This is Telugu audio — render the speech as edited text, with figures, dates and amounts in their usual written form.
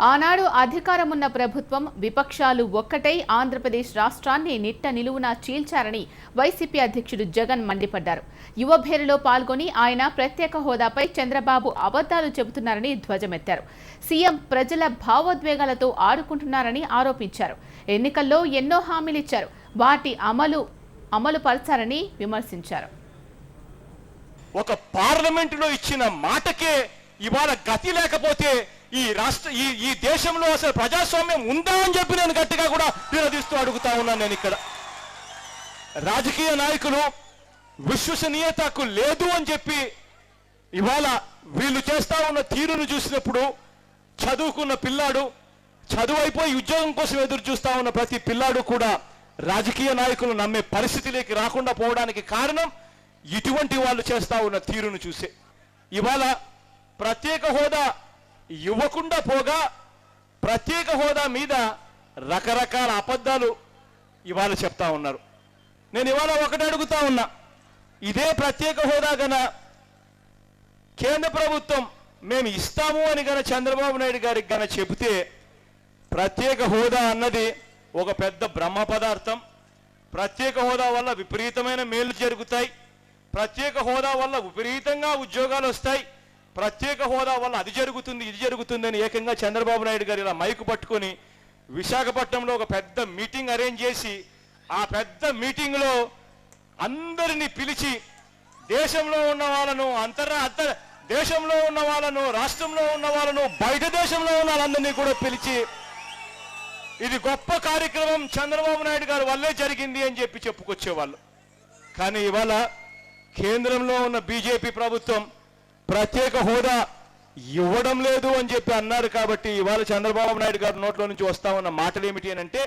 ఆనాడు అధికారమున్న ప్రభుత్వం విపక్షాలు ఒక్కటై ఆంధ్రప్రదేశ్ రాష్ట్రాన్ని నిట్ట నిలువునా చీల్చారని వైసీపీ అధ్యక్షుడు జగన్ మండిపడ్డారు. యువభేరిలో పాల్గొని ఆయన ప్రత్యేక హోదాపై చంద్రబాబు అబద్ధాలు చెబుతున్నారని ధ్వజమెత్తారు. సీఎం ప్రజల భావోద్వేగాలతో ఆడుకుంటున్నారని ఆరోపించారు. ఎన్నికల్లో ఎన్నో హామీలిచ్చారు, వాటి అమలు పరచారని విమర్శించారు. ఒక పార్లమెంటులో ఇచ్చిన మాటకే ఇవాళ గతి లేకపోతే ఈ దేశంలో అసలు ప్రజాస్వామ్యం ఉందా అని చెప్పి నేను గట్టిగా కూడా నిలదీస్తూ అడుగుతా ఉన్నాను. నేను ఇక్కడ రాజకీయ నాయకులు విశ్వసనీయతకు లేదు అని చెప్పి ఇవాళ వీళ్ళు చేస్తా ఉన్న తీరును చూసినప్పుడు చదువుకున్న పిల్లాడు, చదువు అయిపోయి ఉద్యోగం కోసం ఎదురు చూస్తా ఉన్న ప్రతి పిల్లాడు కూడా రాజకీయ నాయకులు నమ్మే పరిస్థితిలోకి రాకుండా పోవడానికి కారణం ఇటువంటి వాళ్ళు చేస్తా ఉన్న తీరును చూసే. ఇవాళ ప్రత్యేక హోదా ఇవ్వకుండా పోగా ప్రత్యేక హోదా మీద రకరకాల అబద్ధాలు ఇవాళ చెప్తా ఉన్నారు. నేను ఇవాళ ఒకటి అడుగుతా ఉన్నా, ఇదే ప్రత్యేక హోదా గన కేంద్ర ప్రభుత్వం మేము ఇస్తాము అని గన చంద్రబాబు నాయుడు గారికి గన చెబితే ప్రత్యేక హోదా అన్నది ఒక పెద్ద బ్రహ్మ పదార్థం, ప్రత్యేక హోదా వల్ల విపరీతమైన మేలు జరుగుతాయి, ప్రత్యేక హోదా వల్ల విపరీతంగా ఉద్యోగాలు వస్తాయి, ప్రత్యేక హోదా వల్ల అది జరుగుతుంది ఇది జరుగుతుంది అని ఏకంగా చంద్రబాబు నాయుడు గారు ఇలా మైకు పట్టుకొని విశాఖపట్నంలో ఒక పెద్ద మీటింగ్ అరేంజ్ చేసి ఆ పెద్ద మీటింగ్లో అందరినీ పిలిచి దేశంలో ఉన్న వాళ్ళను దేశంలో ఉన్న వాళ్ళను, రాష్ట్రంలో ఉన్న వాళ్ళను, బయట దేశంలో ఉన్న వాళ్ళందరినీ కూడా పిలిచి ఇది గొప్ప కార్యక్రమం చంద్రబాబు నాయుడు గారి వల్లే జరిగింది అని చెప్పి చెప్పుకొచ్చేవాళ్ళు. కానీ ఇవాళ కేంద్రంలో ఉన్న బీజేపీ ప్రభుత్వం ప్రత్యేక హోదా ఇవ్వడం లేదు అని చెప్పి అన్నారు. కాబట్టి ఇవాళ చంద్రబాబు నాయుడు గారి నోట్లో నుంచి వస్తా ఉన్న మాటలు ఏమిటి అని అంటే